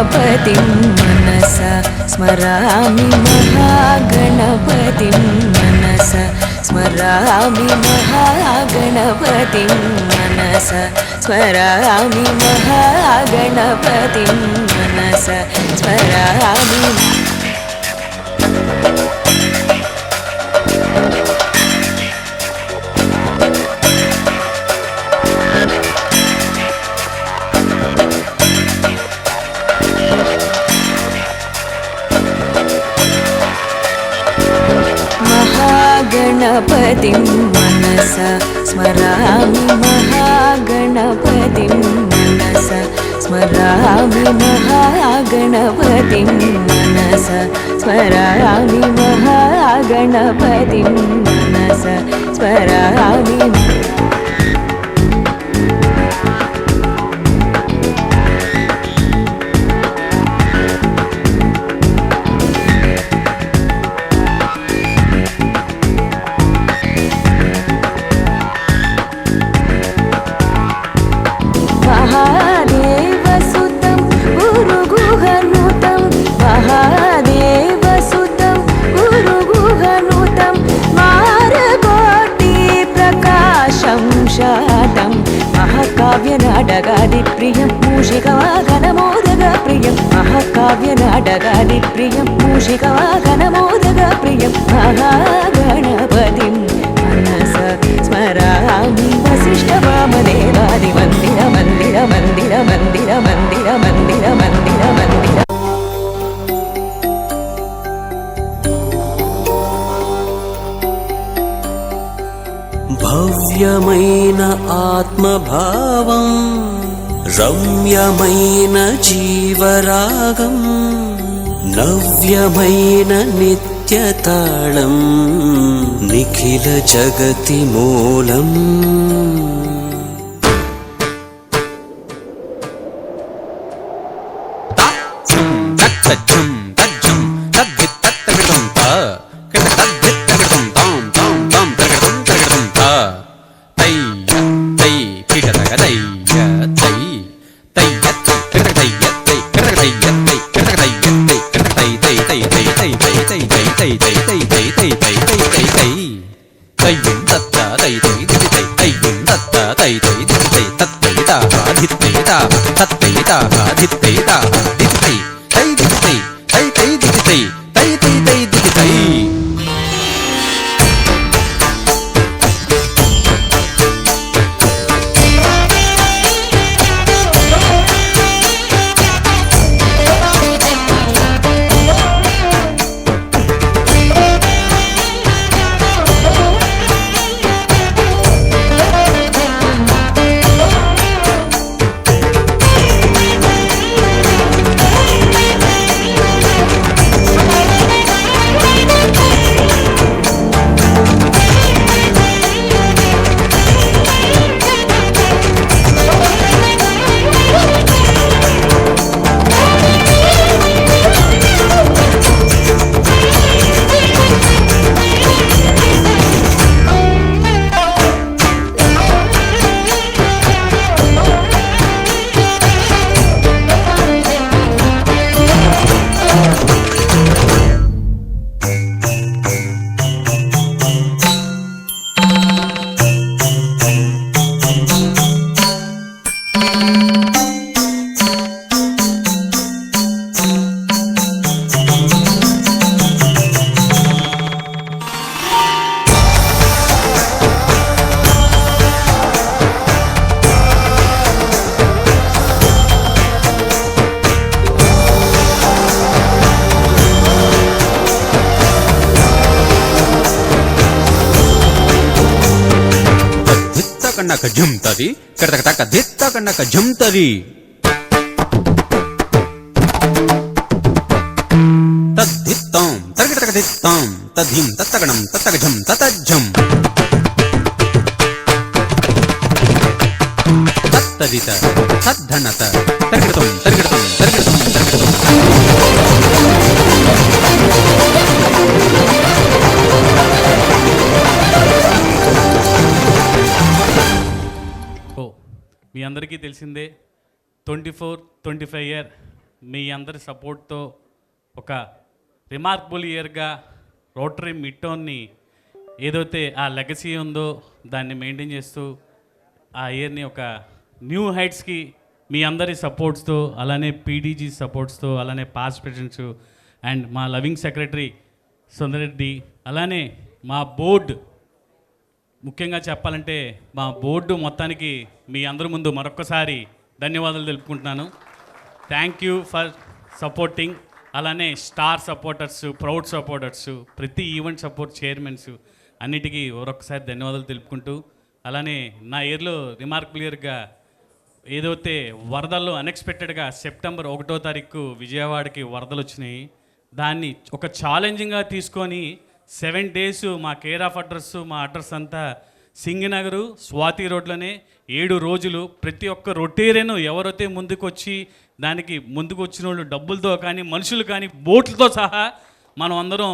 महागणपतिं मनसा स्मरामि महागणपतिं मनसा स्मरामि महागणपतिं मनसा स्मरामि महागणपतिं मनसा स्मरामि महागणपतिं मनसा स्मरामि महागणपतिं मनसा स्मरामि महागणपतिं मनसा स्मरामि महागणपतिं मनसा स्मरामि महादेवसुतं गुरुगुहनुतं महादेवसुतं गुरुगुहनुतं मारकोटिप्रकाशं शातं महाकाव्यनाटकादिप्रियं मूषिकवाहनमोदकप्रियं महाकाव्यनाटकादिप्रियं मूषिकवाहनमोदकप्रियं महागणपतिं मनसा स्मरामि वसिष्ठवामदेवादिमन्दिर मन्दिर मन्दिर मन्दिर मन्दिर मन्दिर मन्दिर मन्दिर భవ్యమైన ఆత్మభావం రమ్యమైన జీవరాగం నవ్యమైన నిత్యతాళం నిఖిల జగతి మూలం కన్నక జుంతది కడతక తక దిత్త కన్నక జుంతది తద్దిత్తం తరగటక దిత్తం తద్ధిం తత్తగణం తత్తగజం తతజ్జం తత్తదిత తద్ధనత తరగటం తరగటం తరగటం తరగటం మీ అందరికీ తెలిసిందే 24-25 ఇయర్ మీ అందరి సపోర్ట్తో ఒక రిమార్కబుల్ ఇయర్గా రోటరీ మిట్టోన్ని ఏదైతే ఆ లెగసీ ఉందో దాన్ని మెయింటైన్ చేస్తూ ఆ ఇయర్ని ఒక న్యూ హైట్స్కి మీ అందరి సపోర్ట్స్తో, అలానే పీడీజీ సపోర్ట్స్తో, అలానే పాస్ట్ ప్రెసిడెంట్స్ అండ్ మా లవింగ్ సెక్రటరీ సుందరెడ్డి, అలానే మా బోర్డు, ముఖ్యంగా చెప్పాలంటే మా బోర్డు మొత్తానికి మీ అందరి ముందు మరొక్కసారి ధన్యవాదాలు తెలుపుకుంటున్నాను. Thank you for supporting. అలానే స్టార్ సపోర్టర్స్, ప్రౌడ్ సపోర్టర్స్, ప్రతి ఈవెంట్ సపోర్ట్ చైర్మన్స్ అన్నిటికీ మరొకసారి ధన్యవాదాలు తెలుపుకుంటూ, అలానే నా ఇయర్లో రిమార్కబుల్ ఇయర్గా ఏదైతే వరదల్లో అన్ఎక్స్పెక్టెడ్గా సెప్టెంబర్ 1వ తారీఖు విజయవాడకి వరదలు వచ్చినాయి, దాన్ని ఒక ఛాలెంజింగ్గా తీసుకొని 7 days మా కేర్ ఆఫ్ అడ్రస్, మా అడ్రస్ అంతా సింగినగరు స్వాతి రోడ్లోనే 7 రోజులు ప్రతి ఒక్క రొటేరియన్ ఎవరైతే ముందుకు వచ్చి దానికి ముందుకు వచ్చిన వాళ్ళు డబ్బులతో కానీ మనుషులు కానీ బోట్లతో సహా మనం అందరం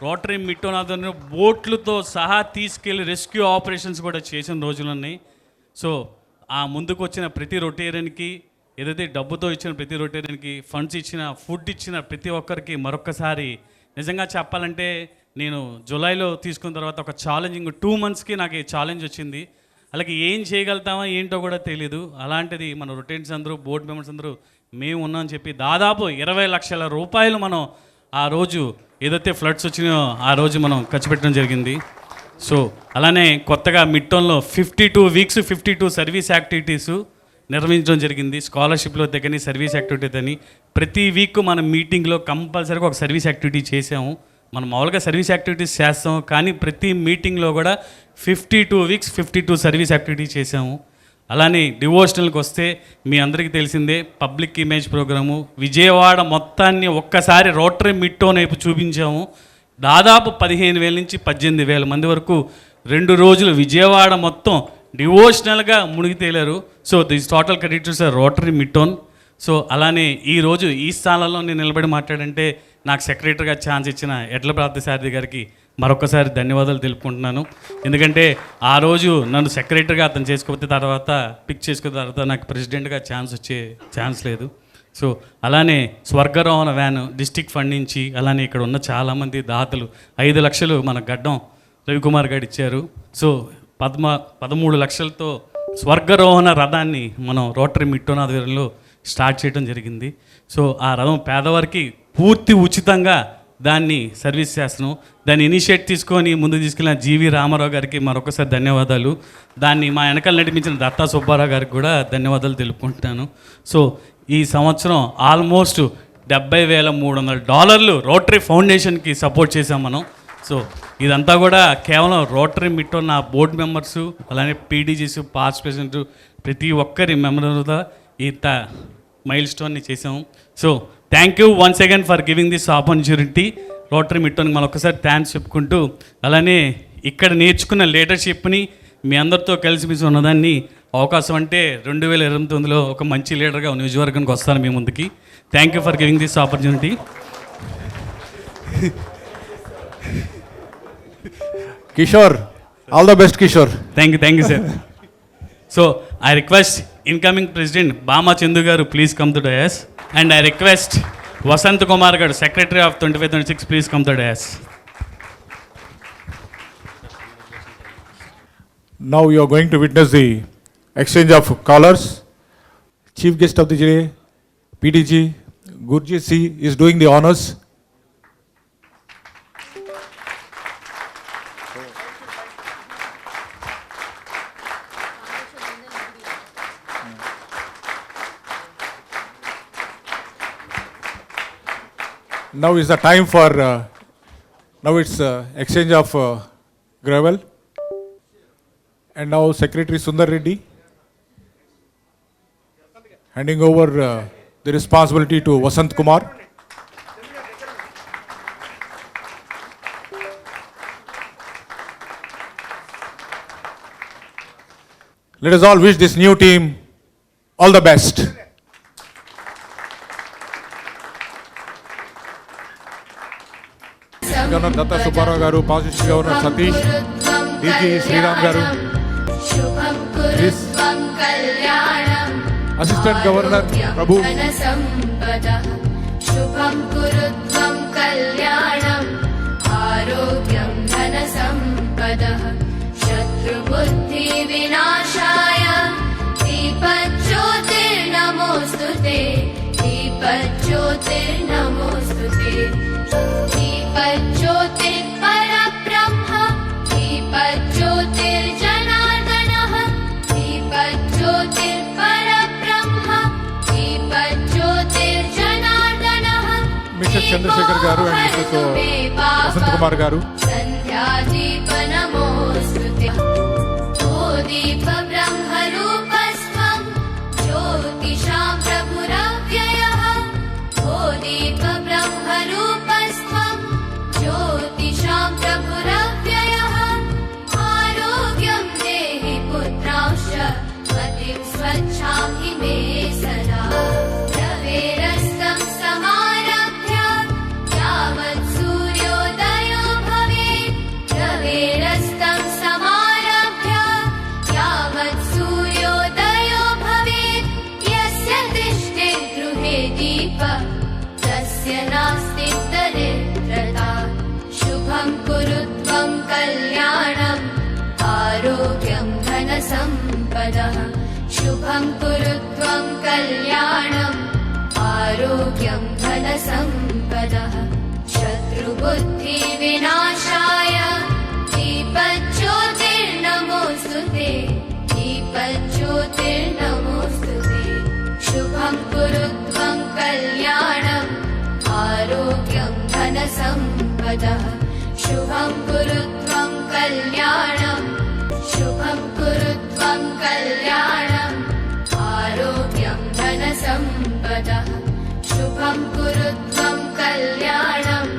రోటరీ మిట్టోనాథన్ బోట్లతో సహా తీసుకెళ్ళి రెస్క్యూ ఆపరేషన్స్ కూడా చేసిన రోజులు ఉన్నాయి. సో ఆ ముందుకు వచ్చిన ప్రతి రొటేరియన్కి, ఏదైతే డబ్బుతో ఇచ్చిన ప్రతి రొటేరియన్కి, ఫండ్స్ ఇచ్చిన, ఫుడ్ ఇచ్చిన ప్రతి ఒక్కరికి మరొక్కసారి నిజంగా చెప్పాలంటే నేను జూలైలో తీసుకున్న తర్వాత ఒక ఛాలెంజింగ్ 2 monthsకి నాకు ఈ ఛాలెంజ్ వచ్చింది. అలాగే ఏం చేయగలుగుతామా ఏంటో కూడా తెలియదు. అలాంటిది మన రొటేరియన్స్ అందరూ, బోర్డు మెంబర్స్ అందరూ మేము ఉన్నామని చెప్పి దాదాపు 20 లక్షల రూపాయలు మనం ఆ రోజు ఏదైతే ఫ్లడ్స్ వచ్చినాయో ఆ రోజు మనం ఖర్చు పెట్టడం జరిగింది. సో అలానే కొత్తగా మిట్టోన్లో 52 weeks 52 సర్వీస్ యాక్టివిటీస్ నిర్వహించడం జరిగింది. స్కాలర్షిప్లో దగ్గర సర్వీస్ యాక్టివిటీ అని ప్రతి వీక్ మనం మీటింగ్లో కంపల్సరీగా ఒక సర్వీస్ యాక్టివిటీ చేసాము. మనం మామూలుగా సర్వీస్ యాక్టివిటీస్ చేస్తాం, కానీ ప్రతి మీటింగ్లో కూడా 52 weeks 52 సర్వీస్ యాక్టివిటీ చేసాము. అలానే డివోషనల్కి వస్తే మీ అందరికీ తెలిసిందే, పబ్లిక్ ఇమేజ్ ప్రోగ్రాము విజయవాడ మొత్తాన్ని ఒక్కసారి రోటరీ మిట్టోన్ వైపు చూపించాము. దాదాపు 15,000 నుంచి 18,000 మంది వరకు 2 రోజులు విజయవాడ మొత్తం డివోషనల్గా మునిగి తేలారు. So this total credit to rotary midtown. So అలానే ఈరోజు ఈ స్థానంలో నేను నిలబడి మాట్లాడంటే నాకు సెక్రటరీగా ఛాన్స్ ఇచ్చిన ఎడ్ల పార్థసారథి గారికి మరొకసారి ధన్యవాదాలు తెలుపుకుంటున్నాను. ఎందుకంటే ఆ రోజు నన్ను సెక్రటరీగా అతను చేసుకోకపోతే తర్వాత పిక్ చేసుకున్న తర్వాత నాకు ప్రెసిడెంట్గా వచ్చే ఛాన్స్ లేదు. సో అలానే స్వర్గరోహణ వ్యాన్ డిస్టిక్ ఫండ్ నుంచి, అలానే ఇక్కడ ఉన్న చాలామంది దాతలు 5 లక్షలు మన గడ్డం రవికుమార్ గారు ఇచ్చారు. సో 13 లక్షలతో స్వర్గరోహణ రథాన్ని మనం రోటరీ మిట్టోన్ ఆధ్వర్యంలో స్టార్ట్ చేయడం జరిగింది. సో ఆ రథం పేదవారికి పూర్తి ఉచితంగా దాన్ని సర్వీస్ చేస్తున్నాం. దాన్ని ఇనిషియేట్ తీసుకొని ముందుకు తీసుకెళ్ళిన జీవి రామారావు గారికి మరొకసారి ధన్యవాదాలు. దాన్ని మా వెనకాల నడిపించిన దత్తా సుబ్బారావు గారికి కూడా ధన్యవాదాలు తెలుపుకుంటున్నాను. సో ఈ సంవత్సరం ఆల్మోస్ట్ $70,300 రోటరీ ఫౌండేషన్కి సపోర్ట్ చేసాం మనం. సో ఇదంతా కూడా కేవలం రోటరీ మిట్టోన్ నా బోర్డు మెంబర్స్, అలానే పీడీజీస్, పాస్ట్ ప్రెసిడెంట్ ప్రతి ఒక్కరి మెంబర్గా ఇంత మైల్ స్టోన్ని చేసాము. So thank you once again for giving this opportunity. Rotary మిట్టోన్కి మనం ఒకసారి థ్యాంక్స్ చెప్పుకుంటూ, అలానే ఇక్కడ నేర్చుకున్న లీడర్షిప్ని మీ అందరితో కలిసి ఉన్నదాన్ని అవకాశం అంటే 2029లో ఒక మంచి లీడర్గా నియోజకవర్గానికి వస్తాను మీ ముందుకి. Thank you for giving this opportunity. Kishore, all the best, Kishore. Thank you, sir. So I request incoming President Bama Chendu garu please come to the dais, and I request Vasant Kumar garu, Secretary of 25-26, please come to the dais. Now you are going to witness the exchange of callers. Chief guest of the day, PDG Gurjeet C is doing the honors. Now is the time for, now it's exchange of gravel. And now Secretary Sundar Reddy handing over the responsibility to Vasant Kumar. Let us all wish this new team all the best. Governor Datta Subbarao garu, positive governor Satish, DG Sriram garu, Assistant Governor Prabhu. धनसम्पदः शुभं कुरु त्वं कल्याणम् आरोग्यं धनसम्पदः शत्रुबुद्धिविनाशाय दीपज्योतिर्नमोऽस्तु ते दीपज्योतिर्नमोऽस्तु ते दीपज्योतिर्परब्रह्म दीपज्योतिर्जनार्दनः दीपज्योतिर्परब्रह्म दीपज्योतिर्जनार्दनः Mr. Chandrasekhar Garu and Mr. Vasant Kumar Garu. सन्ध्यादीपनमोऽस्तु ते ओ दीपब्रह्मरूपस्त्वं ज्योतिषां प्रभुरव्ययः ओ दीपब्रह्मरूपस्त्वं ज्योतिषां प्रभुरव्ययः आरोग्यं देहि पुत्रांश्च मतिं स्वच्छां हि मे सदा रवेरस्तं समारभ्य यावत् सूर्योदयो भवेत् रवेरस्तं समारभ्य यावत् सूर्योदयो भवेत् यस्य तिष्ठेत् गृहे दीपः तस्य नास्ति दरिद्रता शुभं कुरु त्वं कल्याणम् आरोग्यं धनसम्पदः शुभं कुरु त्वं कल्याणम् आरोग्यं धनसम्पदः शत्रुबुद्धिविनाशाय दीपज्योतिर्नमोऽस्तु ते दीपज्योतिर्नमोऽस्तु ते शुभं कुरु त्वं कल्याणम् आरोग्यं धनसम्पदः शुभं कुरु त्वं कल्याणम् शुभं कुरु त्वं कल्याणम् आरोग्यं धनसम्पदः शुभं कुरु त्वं कल्याणम्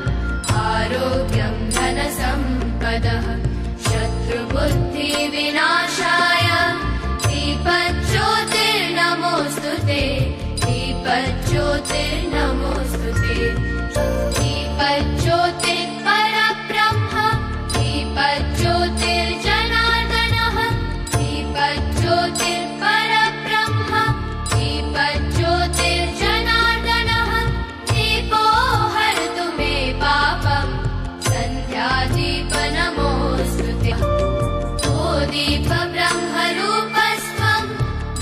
आरोग्यं धनसम्पदः शत्रुबुद्धिविनाशाय दीपज्योतिर्नमोऽस्तु ते दीपज्योतिर्नमोऽस्तु ते दीपज्योतिर्परब्रह्म दीपज्योतिर्जनार्दनः दीपज्योतिर्परब्रह्म दीपज्योतिर्जनार्दनः दीपो हरतु मे पापम् सन्ध्यादीपनमोऽस्तु ते ओ दीपब्रह्मरूपस्त्वं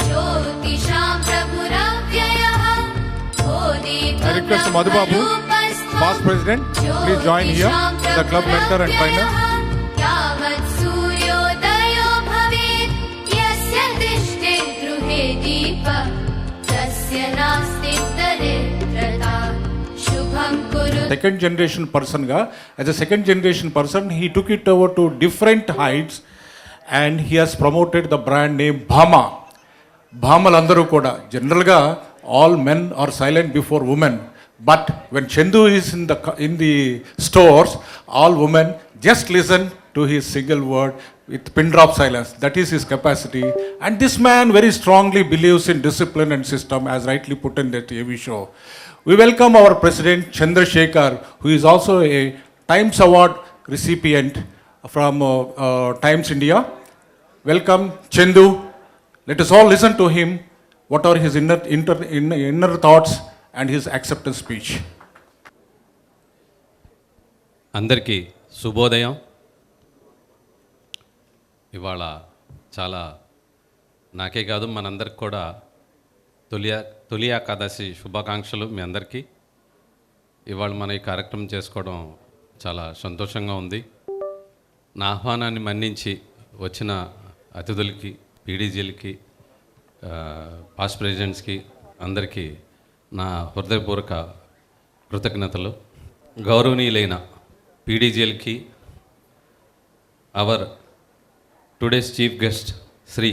ज्योतिषां प्रभुरव्ययः ओ I request Madhu Babu, past president, please join here, the club mentor and trainer. यावत् सूर्योदयो भवेत् यस्य तिष्ठेत् गृहे दीपः तस्य नास्ति दरिद्रता शुभं कुरु Second generation person ga, as a second generation person, he took it over to different heights and he has promoted the brand name Bhama. Bhamalandaru kuda. Generally, all men are silent before women. But when Chandu is in the stores, all women just listen to his single word with pin drop silence. That is his capacity. And this man very strongly believes in discipline and system, as rightly put in the TV show. We welcome our President Chandrasekhar, who is also a Times Award recipient from Times India. Welcome, Chandu. Let us all listen to him. What are his inner thoughts and his acceptance speech? అందరికీ శుభోదయం. ఇవాళ చాలా నాకే కాదు మనందరికి కూడా తొలి ఏకాదశి శుభాకాంక్షలు మీ అందరికీ. ఇవాళ మన ఈ కార్యక్రమం చేసుకోవడం చాలా సంతోషంగా ఉంది. నా ఆహ్వానాన్ని మన్నించి వచ్చిన అతిథులకి, పీడీజీలకి, పాస్ట్ ప్రెసిడెంట్స్కి అందరికీ నా హృదయపూర్వక కృతజ్ఞతలు. గౌరవనీయులైన పీడీజీలకి, our today's chief guest Shri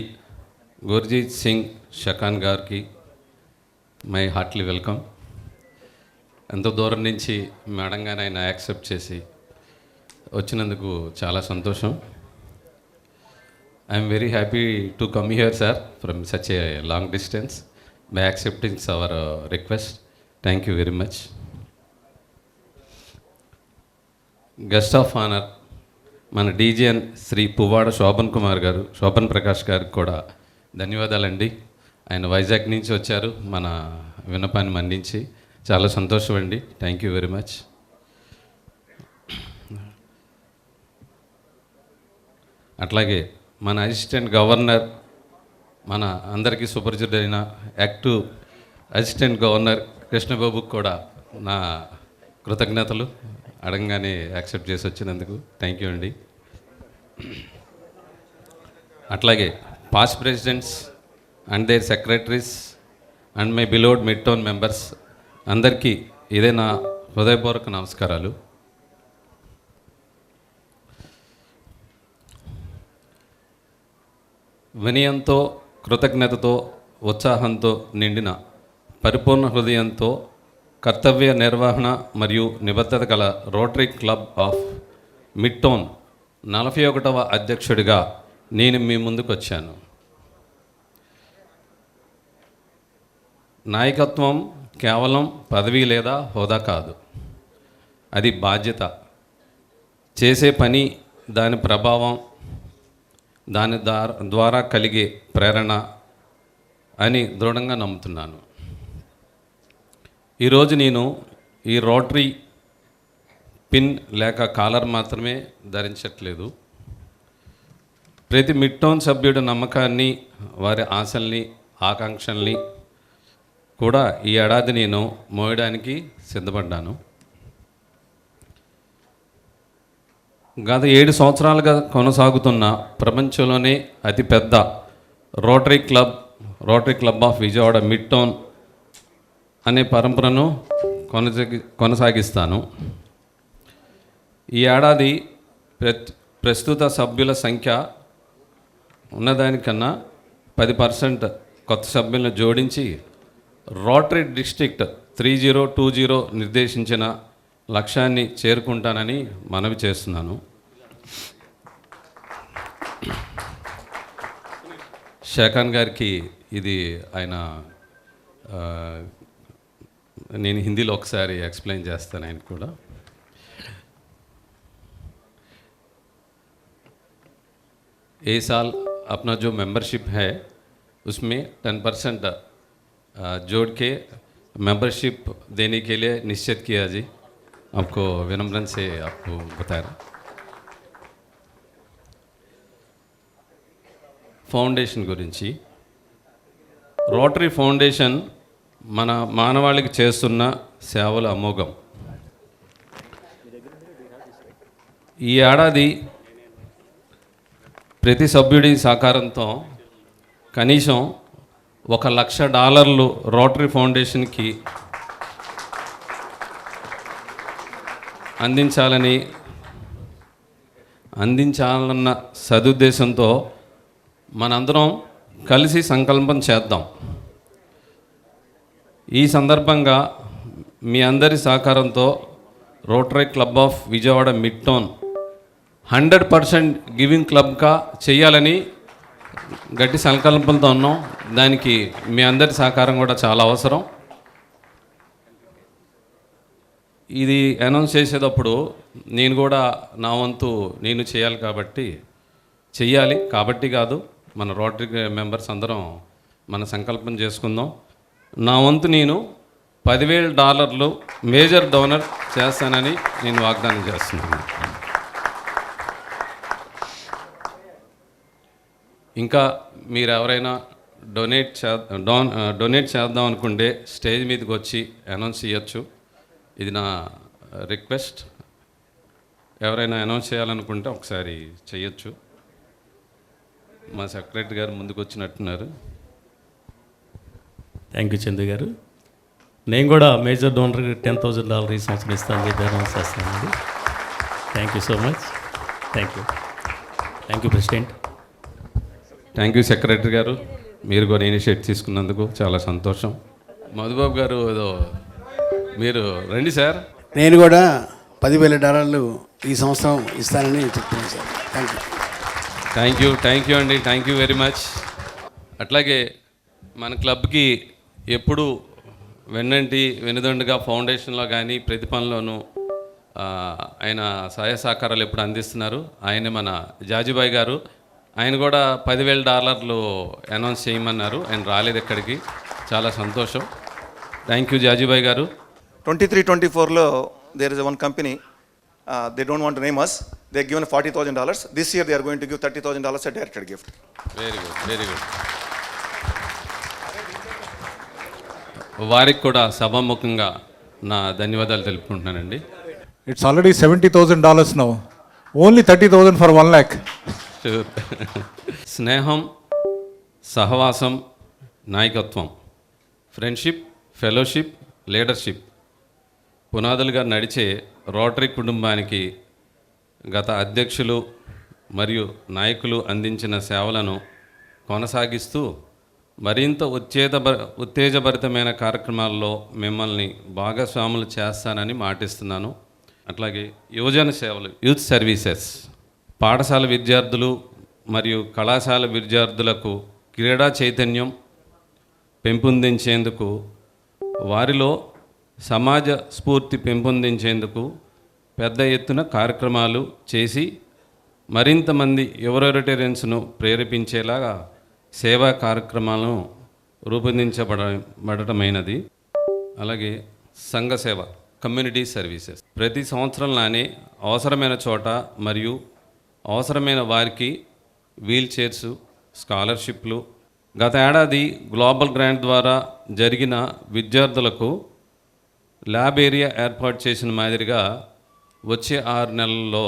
Gurjeet Singh Sekhon గారికి మై హార్ట్లీ వెల్కమ్. ఎంతో దూరం నుంచి మేడంగానే ఆయన యాక్సెప్ట్ చేసి వచ్చినందుకు చాలా సంతోషం. I'm very happy to come here sir from such a long distance by accepting hour request. Thank you very much. Guest of honour మన డీజీఎన్ శ్రీ పువ్వాడ శోభన్ కుమార్ గారు, శోభన్ ప్రకాష్ గారికి కూడా ధన్యవాదాలండి. ఆయన వైజాగ్ నుంచి వచ్చారు మన విన్నపాన్ని మన్నించి. చాలా సంతోషం అండి. Thank you very much. అట్లాగే మన అసిస్టెంట్ గవర్నర్, మన అందరికీ సుపరిచితుడైన యాక్టివ్ అసిస్టెంట్ గవర్నర్ కృష్ణబాబుకి కూడా నా కృతజ్ఞతలు. అడగగానే యాక్సెప్ట్ చేసి వచ్చినందుకు థ్యాంక్ యూ అండి. అట్లాగే past presidents and their secretaries and my beloved midtown members అందరికీ ఇదే నా హృదయపూర్వక నమస్కారాలు. వినయంతో, కృతజ్ఞతతో, ఉత్సాహంతో నిండిన పరిపూర్ణ హృదయంతో కర్తవ్య నిర్వహణ మరియు నిబద్ధత గల rotary club of mid town 41వ అధ్యక్షుడిగా నేను మీ ముందుకు వచ్చాను. నాయకత్వం కేవలం పదవి లేదా హోదా కాదు, అది బాధ్యత. చేసే పని, దాని ప్రభావం, దాని ద్వారా కలిగే ప్రేరణ అని దృఢంగా నమ్ముతున్నాను. ఈరోజు నేను ఈ రోటరీ పిన్ లేక కాలర్ మాత్రమే ధరించట్లేదు. ప్రతి మిడ్ టౌన్ సభ్యుడి నమ్మకాన్ని, వారి ఆశల్ని, ఆకాంక్షల్ని కూడా ఈ ఏడాది నేను మోయడానికి సిద్ధపడ్డాను. గత 7 సంవత్సరాలుగా కొనసాగుతున్న ప్రపంచంలోనే అతిపెద్ద rotary club of Vijayawada mid town అనే పరంపరను కొనసాగిస్తాను. ఈ ఏడాది ప్రస్తుత సభ్యుల సంఖ్య ఉన్నదానికన్నా 10% కొత్త సభ్యులను జోడించి రోటరీ డిస్ట్రిక్ట్ 3020 నిర్దేశించిన లక్ష్యాన్ని చేరుకుంటానని మనవి చేస్తున్నాను. షేఖాన్ గారికి ఇది ఆయన నేను హిందీలో ఒకసారి ఎక్స్ప్లెయిన్ చేస్తాను ఆయన కూడా. ये साल अपना जो मेंबरशिप है उसमें 10% जोड़ के मेंबरशिप देने के लिए निश्चित किया जी. आपको विनम्रन से आपको बता रहा. ఫౌండేషన్ గురించి, రోటరీ ఫౌండేషన్ మన మానవాళికి చేస్తున్న సేవలు అమోఘం. ఈ ఏడాది ప్రతి సభ్యుడి సహకారంతో కనీసం $1,00,000 రోటరీ ఫౌండేషన్కి అందించాలన్న సదుద్దేశంతో మనందరం కలిసి సంకల్పం చేద్దాం. ఈ సందర్భంగా మీ అందరి సహకారంతో rotary club of Vijayawada mid town 100% giving క్లబ్గా చేయాలని గట్టి సంకల్పంతో ఉన్నాం. దానికి మీ అందరి సహకారం కూడా చాలా అవసరం. ఇది అనౌన్స్ చేసేటప్పుడు నేను కూడా నా వంతు నేను చేయాలి కాబట్టి కాదు, మన రోటరీ మెంబర్స్ అందరం మన సంకల్పం చేసుకుందాం. నా వంతు నేను $10,000 మేజర్ డోనర్ చేస్తానని నేను వాగ్దానం చేస్తున్నాను. ఇంకా మీరు ఎవరైనా డొనేట్ చేద్దాం అనుకుంటే స్టేజ్ మీదకి వచ్చి అనౌన్స్ చేయొచ్చు. ఇది నా రిక్వెస్ట్. ఎవరైనా అనౌన్స్ చేయాలనుకుంటే ఒకసారి చేయొచ్చు. మా సెక్రటరీ గారు ముందుకు వచ్చినట్టున్నారు. థ్యాంక్ యూ చందు గారు. నేను కూడా మేజర్ డోనర్కి $10,000 ఈ సంవత్సరం ఇస్తాను చెప్పి అనౌన్స్ చేస్తానండి. Thank you so much. Thank you president. Thank you secretary గారు. మీరు కూడా ఇనిషియేట్ తీసుకున్నందుకు చాలా సంతోషం. మధుబాబు గారు ఏదో మీరు రండి సార్. నేను కూడా $10,000 ఈ సంవత్సరం ఇస్తానని చెప్తున్నాను సార్. థ్యాంక్ యూ అండి. Thank you very much. అట్లాగే మన క్లబ్కి ఎప్పుడు వెనుదండుగా ఫౌండేషన్లో కానీ ప్రతి పనిలోనూ ఆయన సహాయ సహకారాలు ఎప్పుడు అందిస్తున్నారు. ఆయన మన జాజీబాయి గారు. ఆయన కూడా $10,000 అనౌన్స్ చేయమన్నారు. ఆయన రాలేదు ఇక్కడికి. చాలా సంతోషం. థ్యాంక్ యూ జాజీబాయ్ గారు. 23-24లో there is one company, they don't want to name us, they given $40,000. This year they are going to give $30,000 a directed gift. Very good, very good. వారికి కూడా సభాముఖంగా నా ధన్యవాదాలు తెలుపుకుంటున్నానండి. It's already $70,000 now. Only 30,000 for 1 lakh. స్నేహం, సహవాసం, నాయకత్వం, friendship, fellowship, leadership పునాదులుగా నడిచే rotary కుటుంబానికి గత అధ్యక్షులు మరియు నాయకులు అందించిన సేవలను కొనసాగిస్తూ మరింత ఉత్తేజభరితమైన కార్యక్రమాల్లో మిమ్మల్ని భాగస్వాములు చేస్తానని మాటిస్తున్నాను. అట్లాగే యువజన సేవలు, యూత్ సర్వీసెస్, పాఠశాల విద్యార్థులు మరియు కళాశాల విద్యార్థులకు క్రీడా చైతన్యం పెంపొందించేందుకు, వారిలో సమాజ స్ఫూర్తి పెంపొందించేందుకు పెద్ద ఎత్తున కార్యక్రమాలు చేసి మరింత మంది యువ రోటేరియన్స్ను ప్రేరేపించేలాగా సేవా కార్యక్రమాలను రూపొందించబడటమైనది. అలాగే సంఘ సేవ, కమ్యూనిటీ సర్వీసెస్ ప్రతి సంవత్సరంలానే అవసరమైన చోట మరియు అవసరమైన వారికి వీల్ చైర్స్, స్కాలర్షిప్లు, గత ఏడాది గ్లోబల్ గ్రాంట్ ద్వారా జరిగిన విద్యార్థులకు ల్యాబ్ ఏరియా ఏర్పాటు చేసిన మాదిరిగా వచ్చే 6 నెలల్లో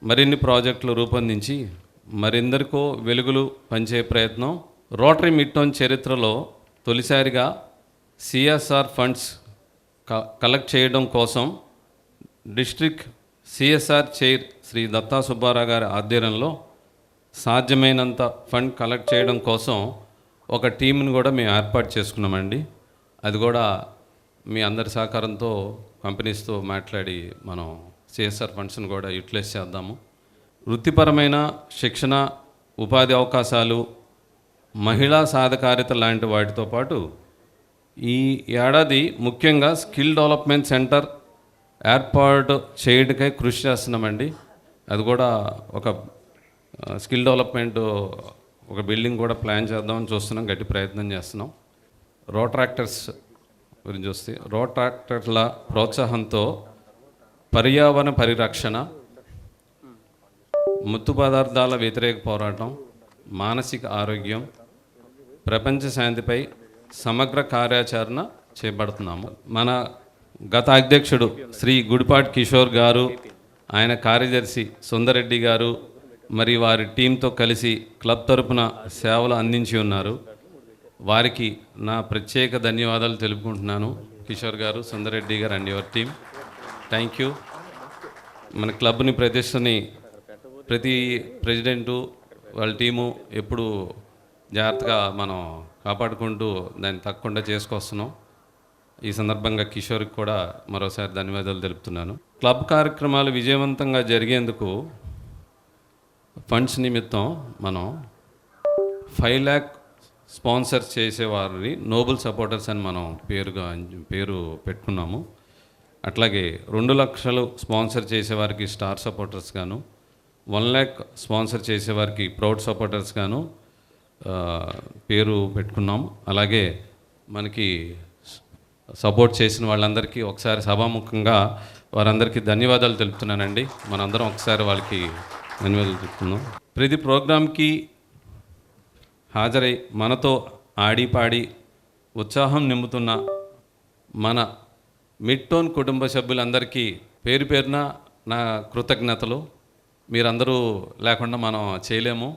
మరిన్ని ప్రాజెక్టులు రూపొందించి మరెందరికో వెలుగులు పంచే ప్రయత్నం. రోటరీ మిట్టోన్ చరిత్రలో తొలిసారిగా సిఎస్ఆర్ ఫండ్స్ కలెక్ట్ చేయడం కోసం district CSR chair Shri Datta Subbarao గారి ఆధ్వర్యంలో సాధ్యమైనంత ఫండ్ కలెక్ట్ చేయడం కోసం ఒక టీంను కూడా మేము ఏర్పాటు చేసుకున్నామండి. అది కూడా మీ అందరి సహకారంతో కంపెనీస్తో మాట్లాడి మనం సిఎస్ఆర్ ఫండ్స్ని కూడా యూటిలైజ్ చేద్దాము. వృత్తిపరమైన శిక్షణ, ఉపాధి అవకాశాలు, మహిళా సాధికారిత లాంటి వాటితో పాటు ఈ ఏడాది ముఖ్యంగా స్కిల్ డెవలప్మెంట్ సెంటర్ ఏర్పాటు చేయడానికై కృషి చేస్తున్నామండి. అది కూడా ఒక స్కిల్ డెవలప్మెంట్ ఒక బిల్డింగ్ కూడా ప్లాన్ చేద్దామని చూస్తున్నాం, గట్టి ప్రయత్నం చేస్తున్నాం. రోట్రాక్టర్స్ గురించి వస్తే, రోట్రాక్టర్ల ప్రోత్సాహంతో పర్యావరణ పరిరక్షణ, మత్తు పదార్థాల వ్యతిరేక పోరాటం, మానసిక ఆరోగ్యం, ప్రపంచ శాంతిపై సమగ్ర కార్యాచరణ చేపడుతున్నాము. మన గత అధ్యక్షుడు శ్రీ గుడిపాటి కిషోర్ గారు, ఆయన కార్యదర్శి సుందరెడ్డి గారు మరి వారి టీంతో కలిసి క్లబ్ తరపున సేవలు అందించి ఉన్నారు. వారికి నా ప్రత్యేక ధన్యవాదాలు తెలుపుకుంటున్నాను. కిషోర్ గారు, సుందరెడ్డి గారు and your team, thank you. మన క్లబ్ని ప్రతిష్టని ప్రతి ప్రెసిడెంటు వాళ్ళ టీము ఎప్పుడు జాగ్రత్తగా మనం కాపాడుకుంటూ దాన్ని తగ్గకుండా చేసుకొస్తున్నాం. ఈ సందర్భంగా కిషోర్కి కూడా మరోసారి ధన్యవాదాలు తెలుపుతున్నాను. క్లబ్ కార్యక్రమాలు విజయవంతంగా జరిగేందుకు ఫండ్స్ నిమిత్తం మనం 5 lakh స్పాన్సర్ చేసేవారిని నోబుల్ సపోర్టర్స్ అని మనం పేరు పెట్టుకున్నాము. అట్లాగే 2 లక్షలు స్పాన్సర్ చేసేవారికి స్టార్ సపోర్టర్స్ గాను, 1 lakh స్పాన్సర్ చేసేవారికి ప్రౌడ్ సపోర్టర్స్ గాను పేరు పెట్టుకున్నాం. అలాగే మనకి సపోర్ట్ చేసిన వాళ్ళందరికీ ఒకసారి సభాముఖంగా వారందరికీ ధన్యవాదాలు తెలుపుతున్నానండి. మనందరం ఒకసారి వాళ్ళకి ధన్యవాదాలు తెలుపుతున్నాం. ప్రతి ప్రోగ్రాంకి హాజరై మనతో ఆడిపాడి ఉత్సాహం నింపుతున్న మన మిట్టోన్ కుటుంబ సభ్యులందరికీ పేరు పేరున నా కృతజ్ఞతలు. మీరందరూ లేకుండా మనం చేయలేము,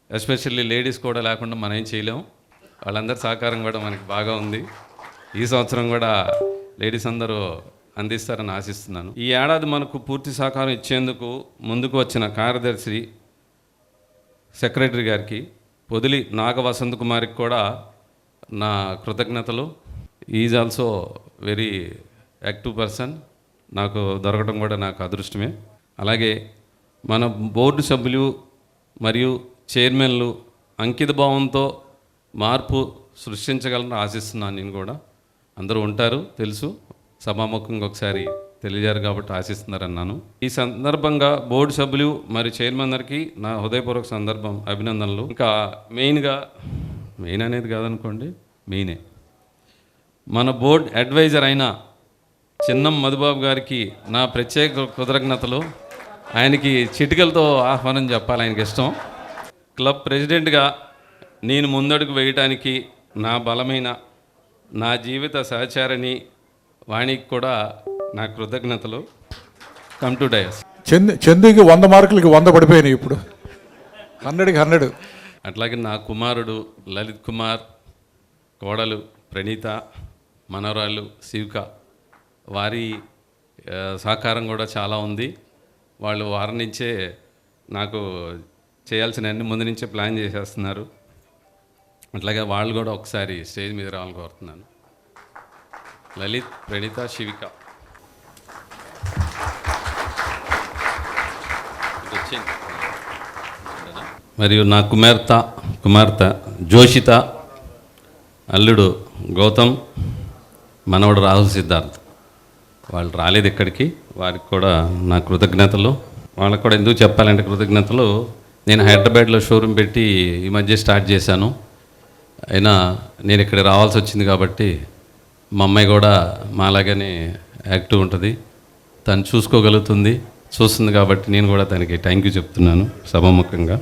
ఎస్పెషల్లీ లేడీస్ కూడా లేకుండా మనం ఏం చేయలేము. వాళ్ళందరి సహకారం కూడా మనకి బాగా ఉంది. ఈ సంవత్సరం కూడా లేడీస్ అందరూ అందిస్తారని ఆశిస్తున్నాను. ఈ ఏడాది మనకు పూర్తి సహకారం ఇచ్చేందుకు ముందుకు వచ్చిన కార్యదర్శి సెక్రటరీ గారికి, పొదిలి నాగ వసంత్ కుమార్కి కూడా నా కృతజ్ఞతలు. Is also very active person, నాకు దొరకడం కూడా నాకు అదృష్టమే. అలాగే మన బోర్డు సభ్యులు మరియు చైర్మన్లు అంకిత భావంతో మార్పు సృష్టించగలని ఆశిస్తున్నాను. నేను కూడా అందరూ ఉంటారు తెలుసు. సభాముఖంగా ఒకసారి తెలియజేశారు కాబట్టి ఆశిస్తున్నారన్నాను. ఈ సందర్భంగా బోర్డు సభ్యులు మరియు చైర్మన్ అందరికీ నా హృదయపూర్వక అభినందనలు. ఇంకా మెయిన్ అనేది కాదనుకోండి, మెయినే మన బోర్డ్ అడ్వైజర్ అయిన చిన్నం మధుబాబు గారికి నా ప్రత్యేక కృతజ్ఞతలు. ఆయనకి చిటికలతో ఆహ్వానం చెప్పాలి, ఆయనకి ఇష్టం. క్లబ్ ప్రెసిడెంట్గా నేను ముందడుగు వేయటానికి నా బలమైన నా జీవిత సహచారిని వాణికి కూడా నా కృతజ్ఞతలు. Come to dais. చందుకి 100 మార్కులకి 100 పడిపోయినాయి ఇప్పుడు, 100కి 100. అట్లాగే నా కుమారుడు లలిత్ కుమార్, కోడలు ప్రణీత, మనవరాలు శివిక, వారి సహకారం కూడా చాలా ఉంది. వాళ్ళు వారం నుంచే నాకు చేయాల్సిన అన్ని ముందు నుంచే ప్లాన్ చేసేస్తున్నారు. అట్లాగే వాళ్ళు కూడా ఒకసారి స్టేజ్ మీద రావాలని కోరుతున్నాను. లలిత్, ప్రణీత, శివిక మరియు నా కుమార్తె జోషిత, అల్లుడు గౌతమ్, మనవడు రాహుల్ సిద్ధార్థ్. వాళ్ళు రాలేదు ఇక్కడికి, వారికి కూడా నా కృతజ్ఞతలు. వాళ్ళకి కూడా ఎందుకు చెప్పాలంటే కృతజ్ఞతలు, నేను హైదరాబాద్లో షోరూమ్ పెట్టి ఈ మధ్య స్టార్ట్ చేశాను. అయినా నేను ఇక్కడ రావాల్సి వచ్చింది కాబట్టి మా అమ్మాయి కూడా మాలాగానే యాక్టివ్ ఉంటుంది, తను చూస్తుంది కాబట్టి నేను కూడా తనకి థ్యాంక్ యూ చెప్తున్నాను సభాముఖంగా.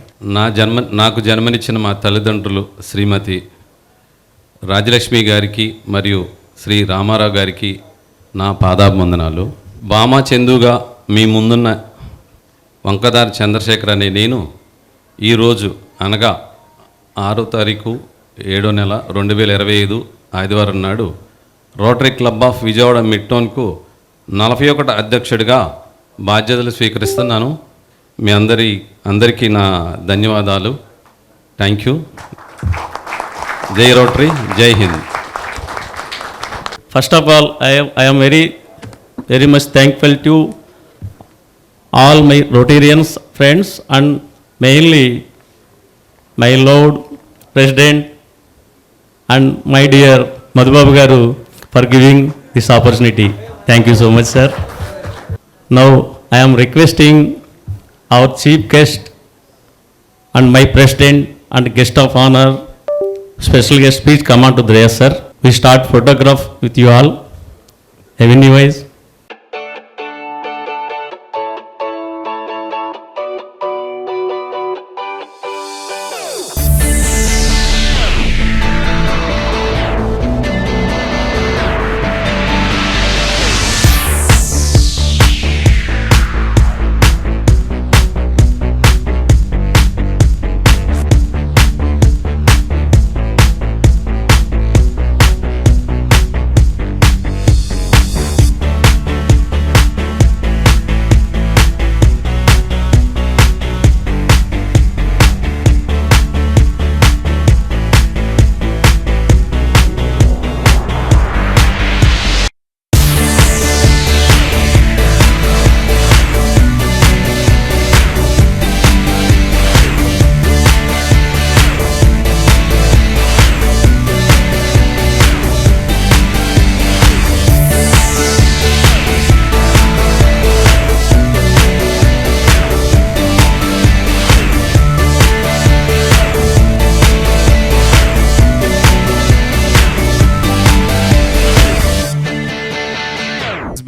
నాకు జన్మనిచ్చిన మా తల్లిదండ్రులు శ్రీమతి రాజలక్ష్మి గారికి మరియు శ్రీ రామారావు గారికి నా పాదాభివందనాలు. బామా చందుగా మీ ముందున్న వంకదారి చంద్రశేఖర్ అనే నేను ఈరోజు అనగా 6వ తారీఖు 7వ నెల 2025 ఆదివారం నాడు rotary club of Vijayawada mid టౌన్కు 41వ అధ్యక్షుడిగా బాధ్యతలు స్వీకరిస్తున్నాను. మీ అందరికీ నా ధన్యవాదాలు. Thank you. జై రోటరీ, జై Hind. First of all, I am very much thankful to all my Rotarians friends and mainly my Lord President and my dear Madhubabu Garu for giving this opportunity. Thank you so much, sir. Now I am requesting our chief guest and my president and guest of honor, special guest speech come on to the dais, sir. We start photograph with you all. Heavenly wise.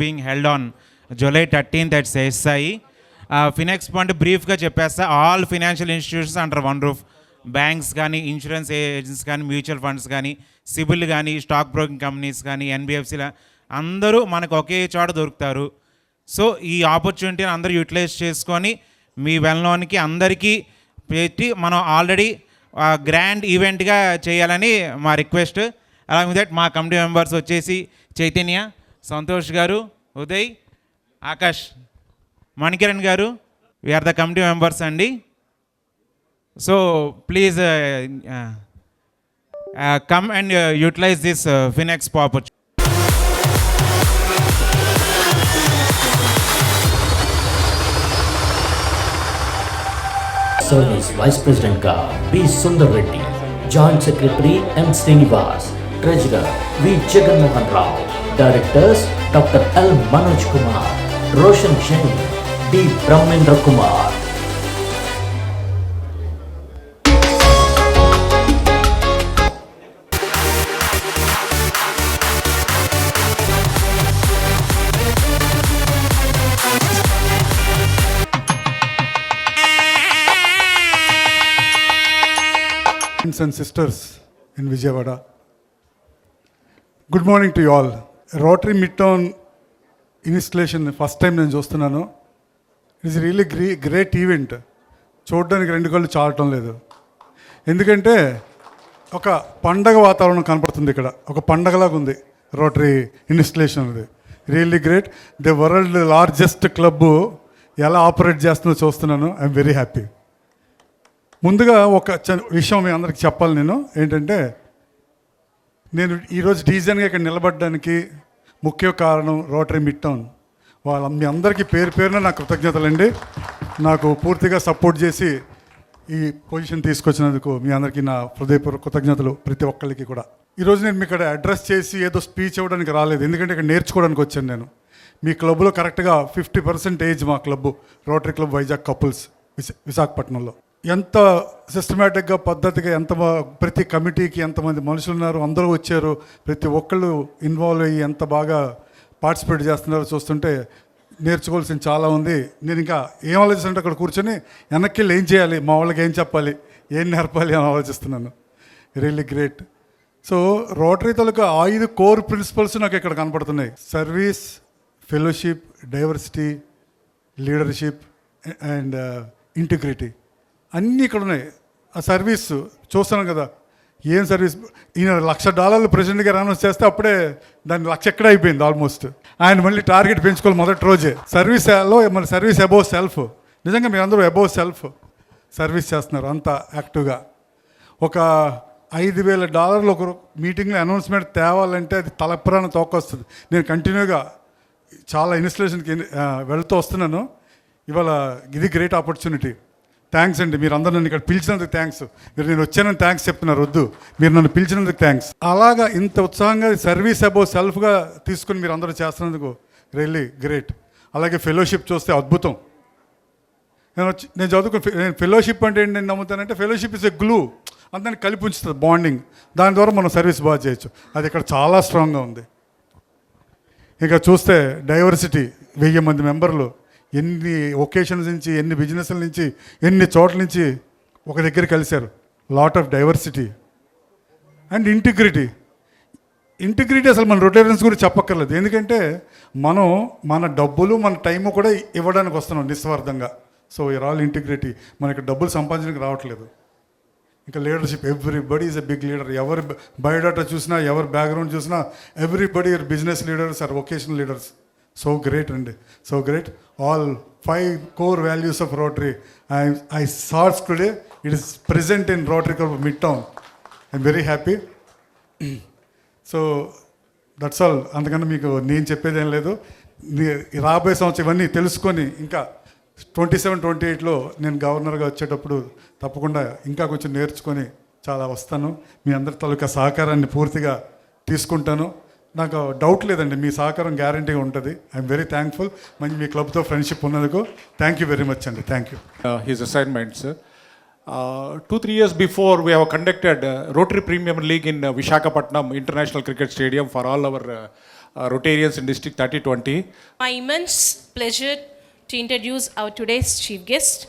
being held on July 13th at CSI. Finex Fund బ్రీఫ్గా చెప్పేస్తా. All financial institutions under one roof, banks కానీ, insurance agents కానీ, mutual funds కానీ, సిబిల్ కానీ, stock broking companies కానీ, ఎన్బిఎఫ్సీల అందరూ మనకు ఒకే చోట దొరుకుతారు. సో ఈ ఆపర్చునిటీని అందరూ యూటిలైజ్ చేసుకొని మీ వెల్లోనికి అందరికీ పెట్టి మనం ఆల్రెడీ గ్రాండ్ ఈవెంట్గా చేయాలని మా రిక్వెస్ట్. అలాగే దట్ మా కమిటీ మెంబర్స్ వచ్చేసి చైతన్య, సంతోష్ గారు, Uday, Akash, Manikiran garu, we're the committee members అండి. So please come and utilize this finexpo opportunity. Service Vice President Ga B. Sundar Reddy, Joint Secretary M. Srinivas, Treasurer V. Jagannath Rao. Directors Dr. L. Manoj Kumar, Roshan Jain, D. Brahmendra Kumar. And sisters in Vijayawada. Good morning to you all. Rotary Midtown installation first time నేను చూస్తున్నాను. It's really great event. చూడడానికి రెండు కళ్ళు చాలటం లేదు. ఎందుకంటే ఒక పండగ వాతావరణం కనపడుతుంది ఇక్కడ. ఒక పండగలాగా ఉంది రోటరీ ఇన్స్టలేషన్ అనేది. Really great. The world largest club ఎలా ఆపరేట్ చేస్తుందో చూస్తున్నాను. I'm very happy. ముందుగా ఒక విషయం మీ అందరికి చెప్పాలి. ఏంటంటే నేను ఈరోజు డీజన్గా ఇక్కడ నిలబడడానికి ముఖ్య కారణం రోటరీ మిడ్ టౌన్. మీ అందరికీ పేరున నా కృతజ్ఞతలండి. నాకు పూర్తిగా సపోర్ట్ చేసి ఈ పొజిషన్ తీసుకొచ్చినందుకు మీ అందరికీ నా హృదయపూర్వక కృతజ్ఞతలు, ప్రతి ఒక్కరికి కూడా. ఈరోజు నేను మీ ఇక్కడ అడ్రస్ చేసి ఏదో స్పీచ్ ఇవ్వడానికి రాలేదు, ఎందుకంటే ఇక్కడ నేర్చుకోవడానికి వచ్చాను నేను. మీ క్లబ్లో కరెక్ట్గా 50% ఏజ్ మా club, rotary club Vizag couples విశాఖపట్నంలో. ఎంత సిస్టమేటిక్గా పద్ధతిగా ప్రతి కమిటీకి ఎంతమంది మనుషులు ఉన్నారు, అందరూ వచ్చారు, ప్రతి ఒక్కళ్ళు ఇన్వాల్వ్ అయ్యి ఎంత బాగా పార్టిసిపేట్ చేస్తున్నారో చూస్తుంటే నేర్చుకోవాల్సింది చాలా ఉంది. నేను ఇంకా ఏం ఆలోచిస్తుంటే అక్కడ కూర్చొని వెనక్కి వెళ్ళి ఏం చేయాలి, మా వాళ్ళకి ఏం చెప్పాలి, ఏం నేర్పాలి అని ఆలోచిస్తున్నాను. Really great. సో రోటరీ తాలూకా 5 కోర్ ప్రిన్సిపల్స్ నాకు ఇక్కడ కనపడుతున్నాయి. Service, fellowship, diversity, leadership and integrity అన్నీ ఇక్కడ ఉన్నాయి. ఆ సర్వీస్ చూస్తున్నాం కదా, ఏం సర్వీస్. ఈయన $1,00,000 ప్రెసిడెంట్గా అనౌన్స్ చేస్తే అప్పుడే దాని 1,00,000 ఎక్కడ అయిపోయింది ఆల్మోస్ట్. ఆయన మళ్ళీ టార్గెట్ పెంచుకోవాలి మొదటి రోజే. సర్వీస్లో మన సర్వీస్ అబోవ్ సెల్ఫ్. నిజంగా మీరు అందరూ అబోవ్ సెల్ఫ్ సర్వీస్ చేస్తున్నారు అంత యాక్టివ్గా. ఒక $5,000 ఒక మీటింగ్లో అనౌన్స్మెంట్ తేవాలంటే అది తలపురాన తోకొస్తుంది. నేను కంటిన్యూగా చాలా ఇన్స్టిట్యూషన్కి వెళ్తూ వస్తున్నాను. ఇవాళ ఇది గ్రేట్ ఆపర్చునిటీ. థ్యాంక్స్ అండి, మీరు అందరూ నన్ను ఇక్కడ పిలిచినందుకు థ్యాంక్స్. నేను వచ్చానని థ్యాంక్స్ చెప్తున్నారు, వద్దు, మీరు నన్ను పిలిచినందుకు థ్యాంక్స్. అలాగా ఇంత ఉత్సాహంగా సర్వీస్ అబౌవ్ సెల్ఫ్గా తీసుకుని మీరు అందరూ చేస్తున్నందుకు రియల్లీ గ్రేట్. అలాగే ఫెలోషిప్ చూస్తే అద్భుతం. నేను చదువుకుని ఫెలోషిప్ అంటే ఏంటి నేను నమ్ముతానంటే, ఫెలోషిప్ ఇస్ ఎ గ్లూ, అందరిని కలిపి ఉంచుతుంది, బాండింగ్. దాని ద్వారా మనం సర్వీస్ బాగా చేయొచ్చు. అది ఇక్కడ చాలా స్ట్రాంగ్గా ఉంది. ఇక చూస్తే డైవర్సిటీ, 1000 మంది మెంబర్లు, ఎన్ని ఒకేషన్స్ నుంచి, ఎన్ని బిజినెస్ల నుంచి, ఎన్ని చోట్ల నుంచి ఒక దగ్గర కలిశారు. Lot of diversity and integrity. అసలు మన రొటేరియన్స్ గురించి చెప్పక్కర్లేదు, ఎందుకంటే మనం మన డబ్బులు మన టైము కూడా ఇవ్వడానికి వస్తున్నాం నిస్వార్థంగా. So you're all integrity. మనకి డబ్బులు సంపాదించడానికి రావట్లేదు. ఇంకా leadership, everybody is a big leader. ఎవరి బయోడాటా చూసినా, ఎవరి బ్యాక్గ్రౌండ్ చూసినా, everybody are business leaders are vocational leaders. So great and so great. All 5 core values of Rotary I saw today. It is present in Rotary Club Midtown. I'm very happy. So that's all. అందుకని మీకు నేను చెప్పేది ఏం లేదు. రాబోయే సంవత్సరం ఇవన్నీ తెలుసుకొని ఇంకా 27-28లో నేను గవర్నర్గా వచ్చేటప్పుడు తప్పకుండా ఇంకా కొంచెం నేర్చుకొని చాలా వస్తాను. మీ అందరి తాలూకా సహకారాన్ని పూర్తిగా తీసుకుంటాను. నాకు డౌట్ లేదండి, మీ సహకారం గ్యారంటీగా ఉంటుంది. I'm very thankful. మంచి మీ క్లబ్తో ఫ్రెండ్షిప్ ఉన్నందుకు థ్యాంక్ యూ వెరీ మచ్ అండి. Thank you. His assignments. 2-3 years before, we have conducted Rotary Premium League in Visakhapatnam International Cricket Stadium for all our Rotarians in District 30-20. My immense pleasure to introduce our today's chief guest.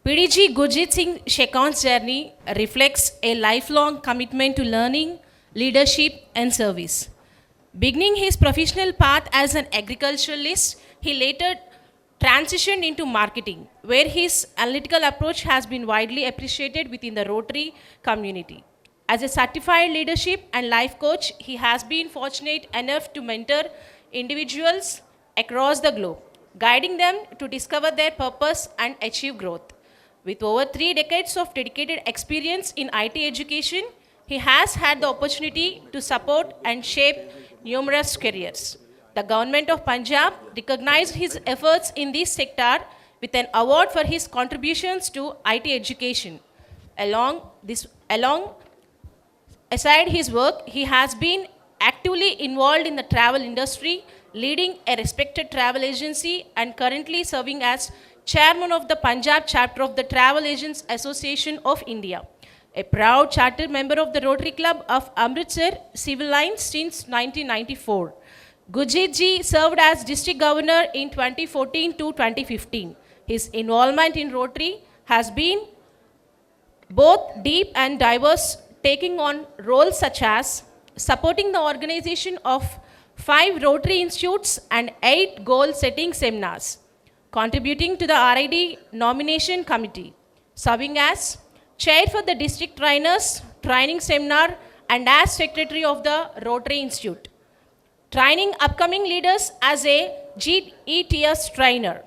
PDG Gurjit Singh Shekhawant's journey reflects a lifelong commitment to learning, leadership and service. Beginning his professional path as an agriculturalist, he later transitioned into marketing, where his analytical approach has been widely appreciated within the Rotary community. As a certified leadership and life coach, he has been fortunate enough to mentor individuals across the globe, guiding them to discover their purpose and achieve growth. With over 3 decades of dedicated experience in IT education, he has had the opportunity to support and shape numerous careers. The government of Punjab recognized his efforts in this sector with an award for his contributions to IT education. Aside his work, he has been actively involved in the travel industry, leading a respected travel agency and currently serving as chairman of the Punjab chapter of the Travel Agents Association of India. A proud chartered member of the Rotary Club of Amritsar Civil Lines since 1994. Gurjeet ji served as district governor in 2014 to 2015. His involvement in Rotary has been both deep and diverse, taking on roles such as supporting the organization of 5 Rotary Institutes and 8 goal-setting seminars, contributing to the RID nomination committee, serving as chair for the district trainers training seminar and as secretary of the Rotary Institute, training upcoming leaders as a GETS trainer,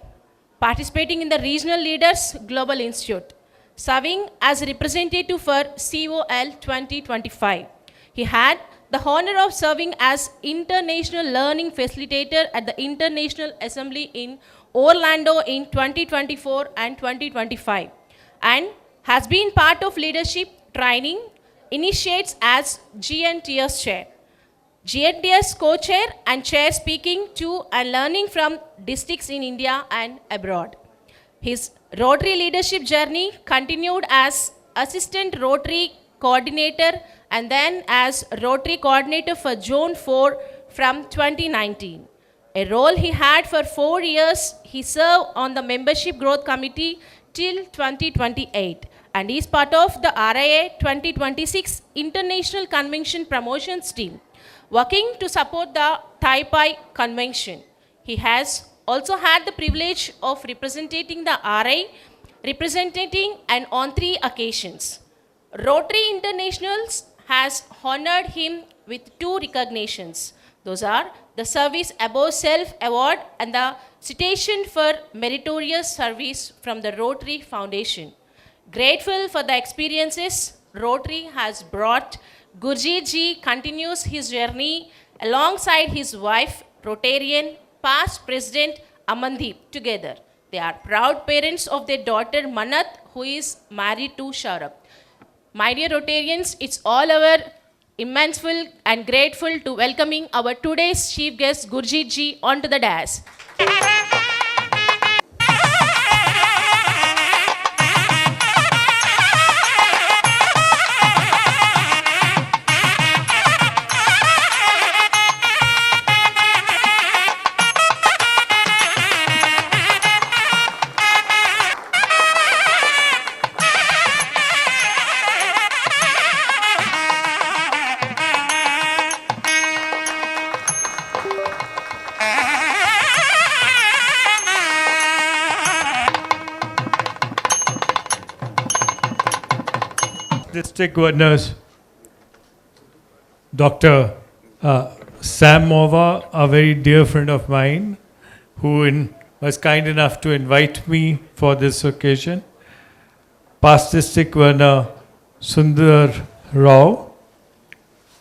participating in the Regional Leaders Global Institute, serving as representative for COL 2025. He had the honor of serving as International Learning Facilitator at the International Assembly in Orlando in 2024 and 2025, and has been part of leadership training initiates as GNTS chair, GNTS co-chair and chair, speaking to and learning from districts in India and abroad. His Rotary leadership journey continued as assistant Rotary coordinator and then as Rotary coordinator for Zone 4 from 2019. A role he had for 4 years. He served on the membership growth committee till 2028 and is part of the RIA 2026 International Convention Promotions team, working to support the Taipei Convention. He has also had the privilege of representing the RI, representing and on 3 occasions. Rotary Internationals has honored him with 2 recognitions. Those are the Service Above Self Award and the Citation for Meritorious Service from the Rotary Foundation. Grateful for the experiences Rotary has brought, Gurjeet ji continues his journey alongside his wife, Rotarian, past President Amandeep, together. They are proud parents of their daughter Manat, who is married to Sharab. My dear Rotarians, it's all our immenseful and grateful to welcoming our today's chief guest Gurjeet ji onto the dais. District Governors, Dr. Sam Mova, a very dear friend of mine, who was kind enough to invite me for this occasion. Past District Governor Sundar Rao,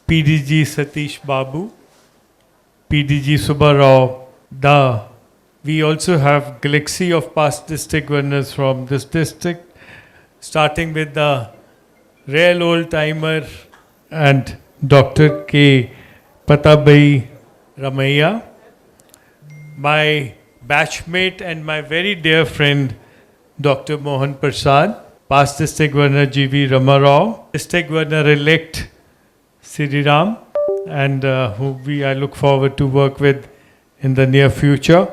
PDG Satish Babu, PDG Subba Rao. We also have galaxy of past district governors from this district, starting with the real old timer and Dr. K. Patabai Ramaiya, my batchmate and my very dear friend Dr. Mohan Prasad, past district governor G.V. Ramarao, district governor-elect Sri Ram, and who I look forward to work with in the near future,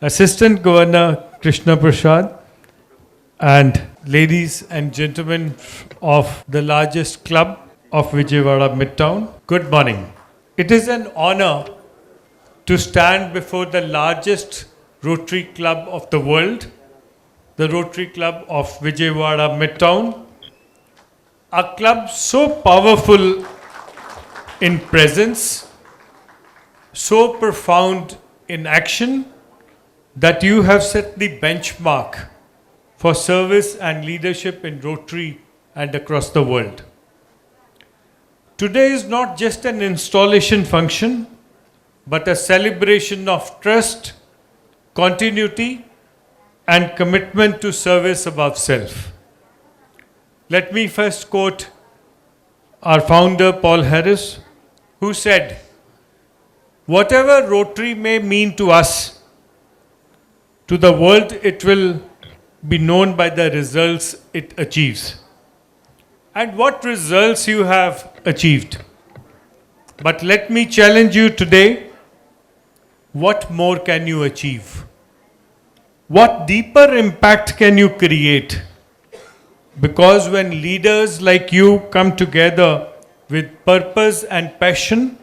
Assistant Governor Krishna Prasad, and ladies and gentlemen of the largest club of Vijayawada Midtown, good morning. It is an honor to stand before the largest Rotary Club of the world, the Rotary Club of Vijayawada Midtown, a club so powerful in presence, so profound in action, that you have set the benchmark for service and leadership in Rotary and across the world. Today is not just an installation function, but a celebration of trust, continuity, and commitment to service above self. Let me first quote our founder, Paul Harris, who said, whatever Rotary may mean to us, to the world it will be known by the results it achieves. And what results you have achieved. But let me challenge you today, what more can you achieve? What deeper impact can you create? Because when leaders like you come together with purpose and passion,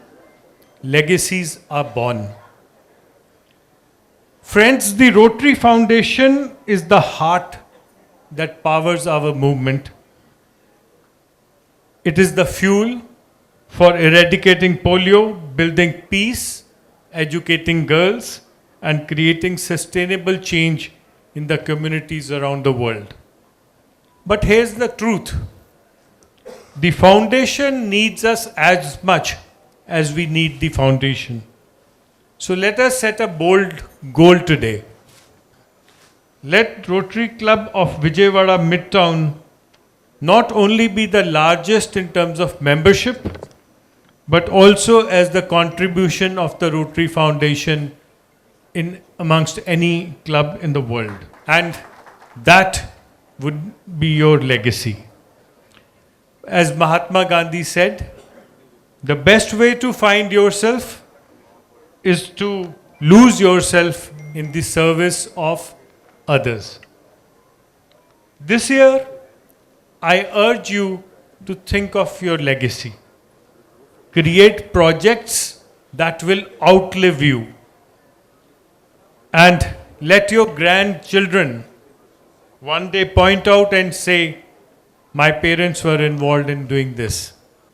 legacies are born. Friends, the Rotary Foundation is the heart that powers our movement. It is the fuel for eradicating polio, building peace, educating girls, and creating sustainable change in the communities around the world. But here's the truth. The foundation needs us as much as we need the foundation. So let us set a bold goal today. Let Rotary Club of Vijayawada Midtown not only be the largest in terms of membership, but also as the contribution of the Rotary Foundation in amongst any club in the world. And that would be your legacy. As Mahatma Gandhi said, the best way to find yourself is to lose yourself in the service of others. This year, I urge you to think of your legacy. Create projects that will outlive you. And let your grandchildren one day point out and say, my parents were involved in doing this.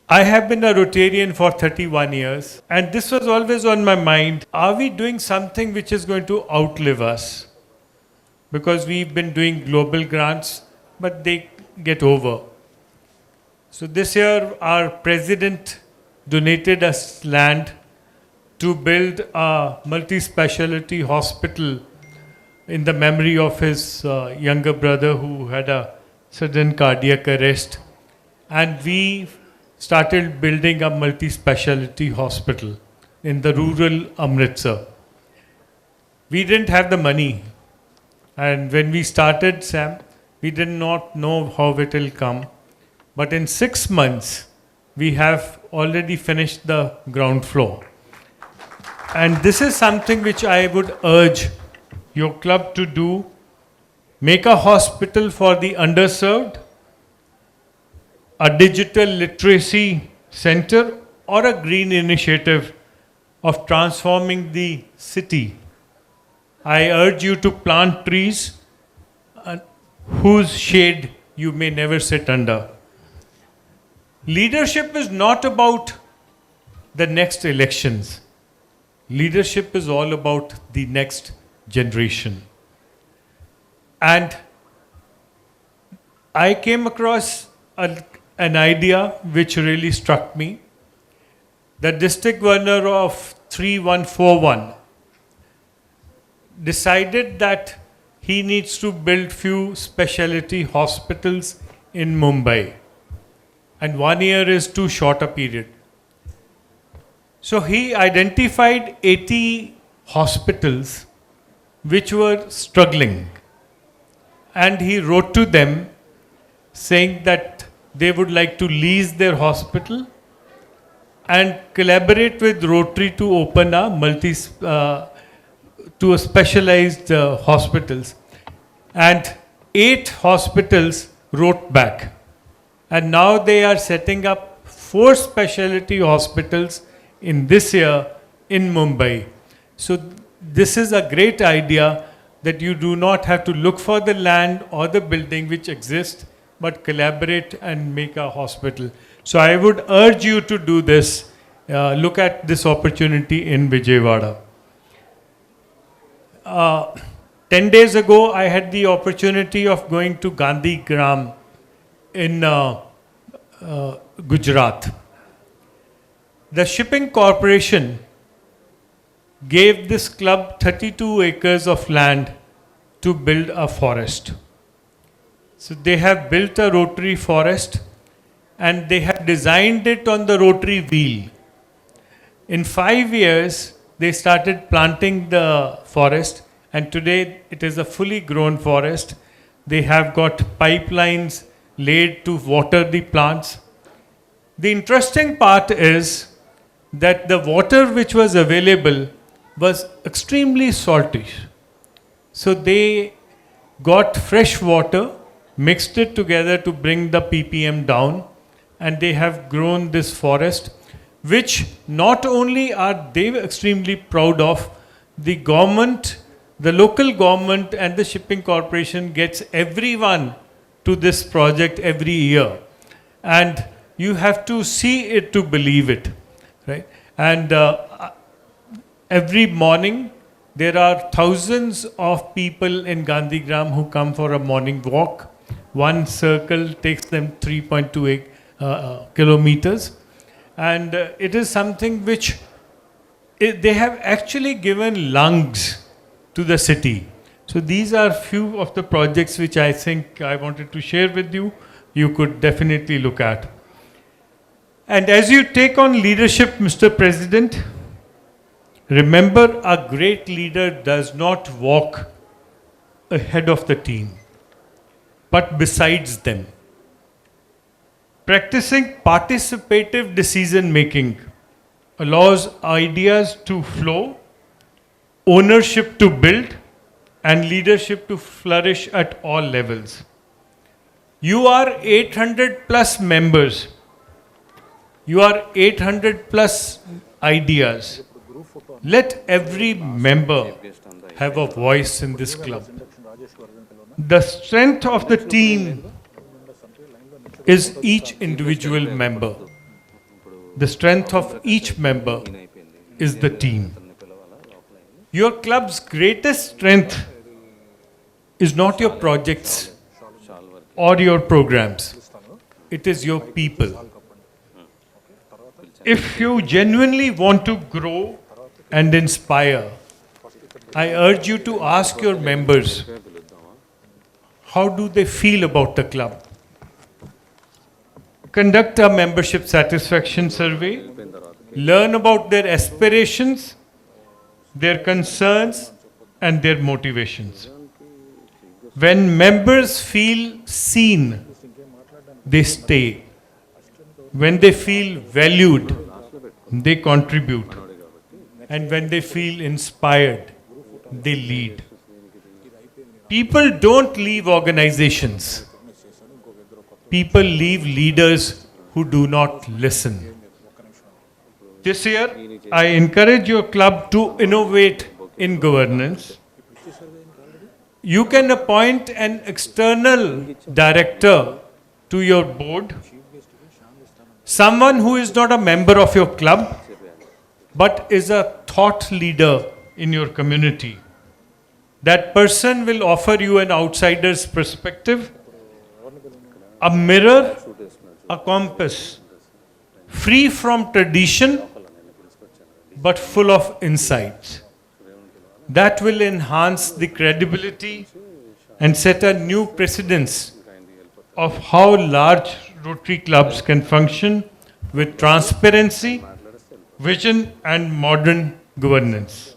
I have been a Rotarian for 31 years, and this was always on my mind. Are we doing something which is going to outlive us? Because we've been doing global grants, but they get over. So this year, our president donated us land to build a multi-speciality hospital in the memory of his younger brother who had a sudden cardiac arrest. And we started building a multi-speciality hospital in the rural Amritsar. We didn't have the money. And when we started, Sam, we did not know how it will come. But in 6 months, we have already finished the ground floor. And this is something which I would urge your club to do. Make a hospital for the underserved, a digital literacy center, or a green initiative of transforming the city. I urge you to plant trees whose shade you may never sit under. Leadership is not about the next elections. Leadership is all about the next generation. And I came across an idea which really struck me. The district governor of 3141 decided that he needs to build few specialty hospitals in Mumbai. And 1 year is too short a period. So he identified 80 hospitals which were struggling. And he wrote to them saying that they would like to lease their hospital and collaborate with Rotary to open a specialized hospitals. And 8 hospitals wrote back. And now they are setting up 4 specialty hospitals in this year in Mumbai. So this is a great idea that you do not have to look for the land or the building which exists, but collaborate and make a hospital. So I would urge you to do this. Look at this opportunity in Vijayawada. 10 days ago, I had the opportunity of going to Gandhi Gram in Gujarat. The shipping corporation gave this club 32 acres of land to build a forest. So they have built a rotary forest and they have designed it on the rotary wheel. In 5 years, they started planting the forest, and today it is a fully grown forest. They have got pipelines laid to water the plants. The interesting part is that the water which was available was extremely salty. So they got fresh water, mixed it together to bring the ppm down, and they have grown this forest, which not only are they extremely proud of, the government, the local government and the shipping corporation gets everyone to this project every year. And you have to see it to believe it, right? And every morning, there are thousands of people in Gandhigram who come for a morning walk. One circle takes them 3.28 kilometers. And it is something which they have actually given lungs to the city. So these are few of the projects which I think I wanted to share with you. You could definitely look at. And as you take on leadership, Mr. President, remember, a great leader does not walk ahead of the team, but besides them. Practicing participative decision making allows ideas to flow, ownership to build, and leadership to flourish at all levels. You are 800 plus members. You are 800 plus ideas. Let every member have a voice in this club. The strength of the team is each individual member. The strength of each member is the team. Your club's greatest strength is not your projects or your programs. It is your people. If you genuinely want to grow and inspire, I urge you to ask your members, how do they feel about the club? Conduct a membership satisfaction survey, learn about their aspirations, their concerns, and their motivations. When members feel seen, they stay. When they feel valued, they contribute. And when they feel inspired, they lead. People don't leave organizations. People leave leaders who do not listen. This year, I encourage your club to innovate in governance. You can appoint an external director to your board, someone who is not a member of your club, but is a thought leader in your community. That person will offer you an outsider's perspective, a mirror, a compass, free from tradition, but full of insights. That will enhance the credibility and set a new precedence of how large Rotary clubs can function with transparency, vision, and modern governance.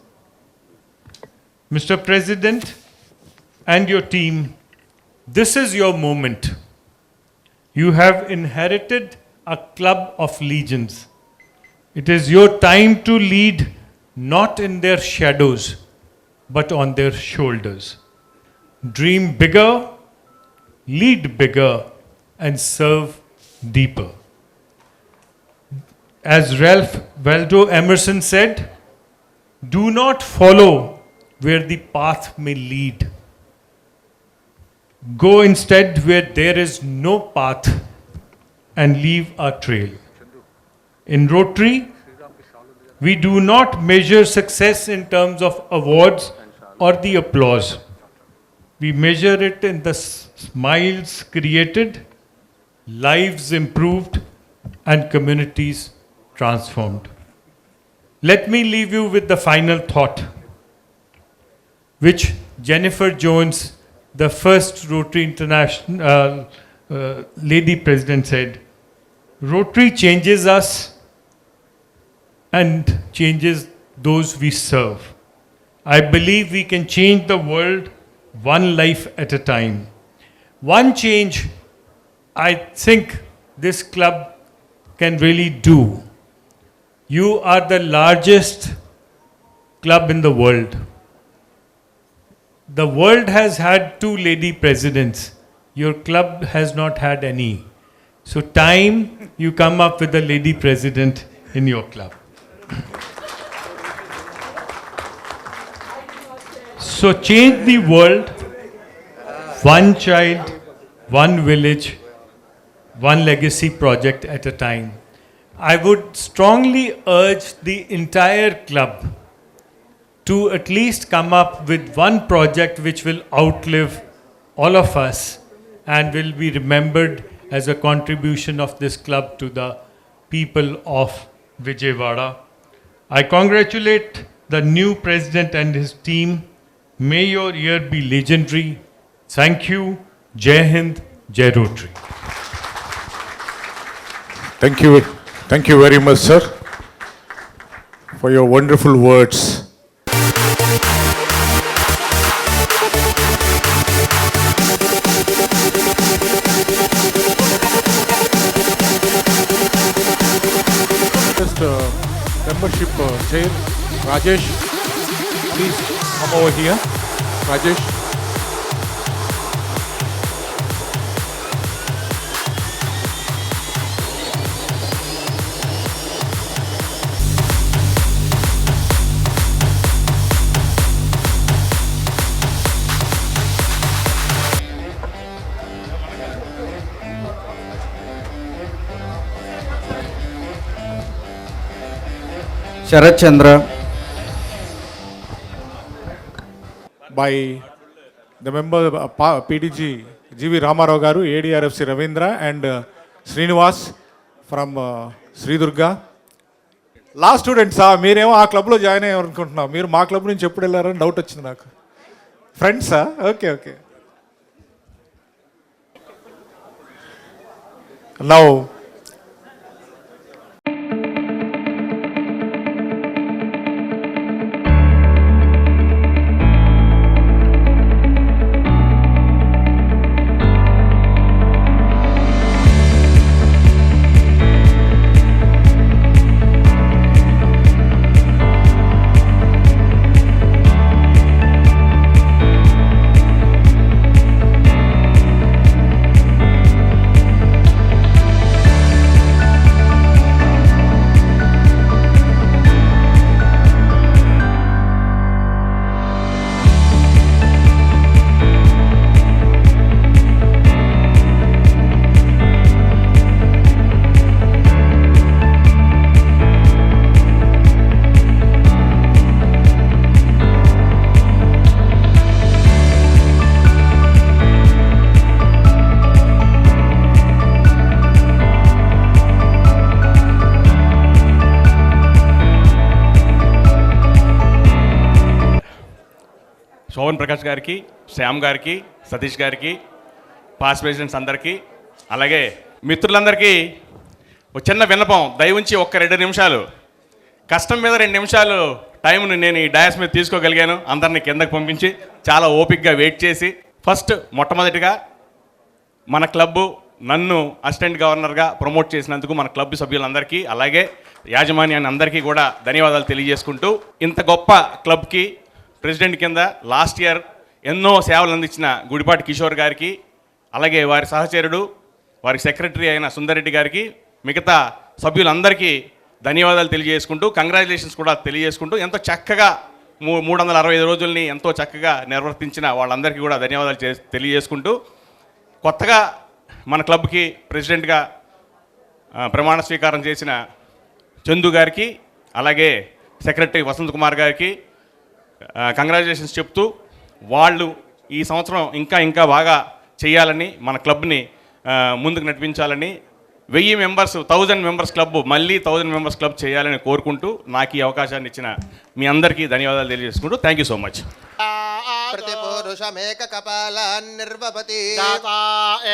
Mr. President and your team, this is your moment. You have inherited a club of legends. It is your time to lead not in their shadows, but on their shoulders. Dream bigger, lead bigger, and serve deeper. As Ralph Waldo Emerson said, do not follow where the path may lead. Go instead where there is no path and leave a trail. In Rotary, we do not measure success in terms of awards or the applause. We measure it in the smiles created, lives improved, and communities transformed. Let me leave you with the final thought, which Jennifer Jones, the first Rotary International lady president, said, "Rotary changes us and changes those we serve. I believe we can change the world one life at a time. One change I think this club can really do. You are the largest club in the world. The world has had 2 lady presidents. Your club has not had any. So time you come up with a lady president in your club. So change the world, one child, one village, one legacy project at a time. I would strongly urge the entire club to at least come up with one project which will outlive all of us and will be remembered as a contribution of this club to the people of Vijayawada. I congratulate the new president and his team. May your year be legendary. Thank you. Jai Hind, Jai Rotary. Thank you very much, sir, for your wonderful words. Membership chair, Rajesh, please come over here. Rajesh. Sharat Chandra. By the member PDG GV Ramarao garu, ADRFC Ravindra and Srinivas from Sri Durga. Last students, మీరేమో ఆ క్లబ్లో join అయ్యారు అనుకుంటున్నాం, మీరు మా club నుంచి ఎప్పుడు వెళ్ళారని డౌట్ వచ్చింది నాకు. ఫ్రెండ్సా? Okay okay. Now Shobhan Prakash గారికి, శ్యామ్ గారికి, సతీష్ గారికి, పాస్ ప్రెసిడెంట్స్ అందరికీ, అలాగే మిత్రులందరికీ ఒక చిన్న విన్నపం, దయ ఉంచి ఒక్క 2 నిమిషాలు, కష్టం మీద 2 నిమిషాలు టైంను నేను ఈ డయాస్ మీద తీసుకోగలిగాను. అందరినీ కిందకు పంపించి చాలా ఓపిక్గా వెయిట్ చేసి, ఫస్ట్ మొట్టమొదటిగా మన క్లబ్బు నన్ను అసిస్టెంట్ గవర్నర్గా ప్రమోట్ చేసినందుకు మన క్లబ్ సభ్యులందరికీ, అలాగే యాజమాన్యాన్ని అందరికీ కూడా ధన్యవాదాలు తెలియజేసుకుంటూ, ఇంత గొప్ప క్లబ్కి ప్రెసిడెంట్ కింద లాస్ట్ ఇయర్ ఎన్నో సేవలు అందించిన గుడిపాటి కిషోర్ గారికి, అలాగే వారి సహచరుడు వారి సెక్రటరీ అయిన సుందరెడ్డి గారికి, మిగతా సభ్యులందరికీ ధన్యవాదాలు తెలియజేసుకుంటూ, కంగ్రాచులేషన్స్ కూడా తెలియజేసుకుంటూ, ఎంతో చక్కగా 365 రోజుల్ని ఎంతో చక్కగా నిర్వర్తించిన వాళ్ళందరికీ కూడా ధన్యవాదాలు తెలియజేసుకుంటూ, కొత్తగా మన క్లబ్కి ప్రెసిడెంట్గా ప్రమాణ స్వీకారం చేసిన చందు గారికి, అలాగే సెక్రటరీ వసంత్ కుమార్ గారికి కంగ్రాచులేషన్స్ చెప్తూ, వాళ్ళు ఈ సంవత్సరం ఇంకా బాగా చేయాలని, మన క్లబ్ని ముందుకు నడిపించాలని, 1000 మెంబర్స్ 1000 మెంబర్స్ క్లబ్ మళ్ళీ 1000 మెంబర్స్ క్లబ్ చేయాలని కోరుకుంటూ, నాకు ఈ అవకాశాన్ని ఇచ్చిన మీ అందరికీ ధన్యవాదాలు తెలియజేసుకుంటూ, థ్యాంక్ యూ సో మచ్. प्रतिपुरुषमेककपालान् निर्वपति जाता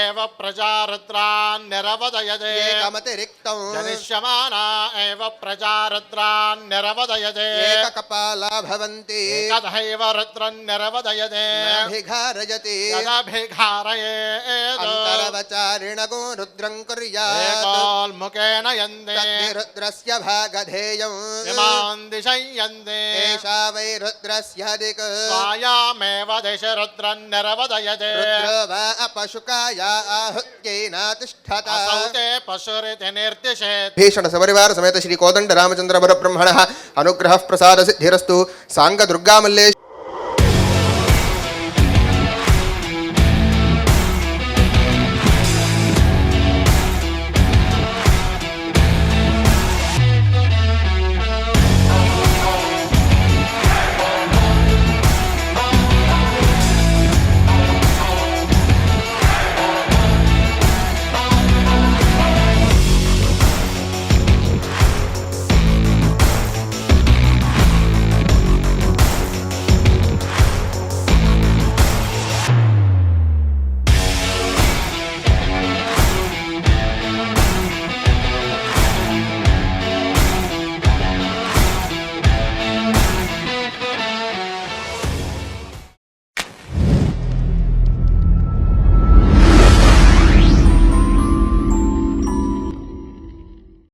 एव प्रजा रुद्रान् निरवदयते एकमतिरिक्तं जनिष्यमाना एव प्रजा रुद्रान् निरवदयते एककपाला भवन्ति एकदैव रुद्रन् निरवदयते नाभिघारयति यदभिघारयेत् अन्तरवचारिणगो रुद्रं कुर्यात् एकोल्मुखेन यन्ते रुद्रस्य भागधेयम् इमान् दिशयन्ते एषा वै रुद्रस्य दिक् स्वायामेव दिश रुद्रन् निरवदयते रुद्रो वा अपशुकाया आहुत्येन तिष्ठत असौ ते पशुरिति निर्दिशेत् भीषण सपरिवार समेत श्री कोदंड रामचंद्र वर ब्रह्मणः अनुग्रह प्रसाद सिद्धिरस्तु सांग दुर्गा मल्लेश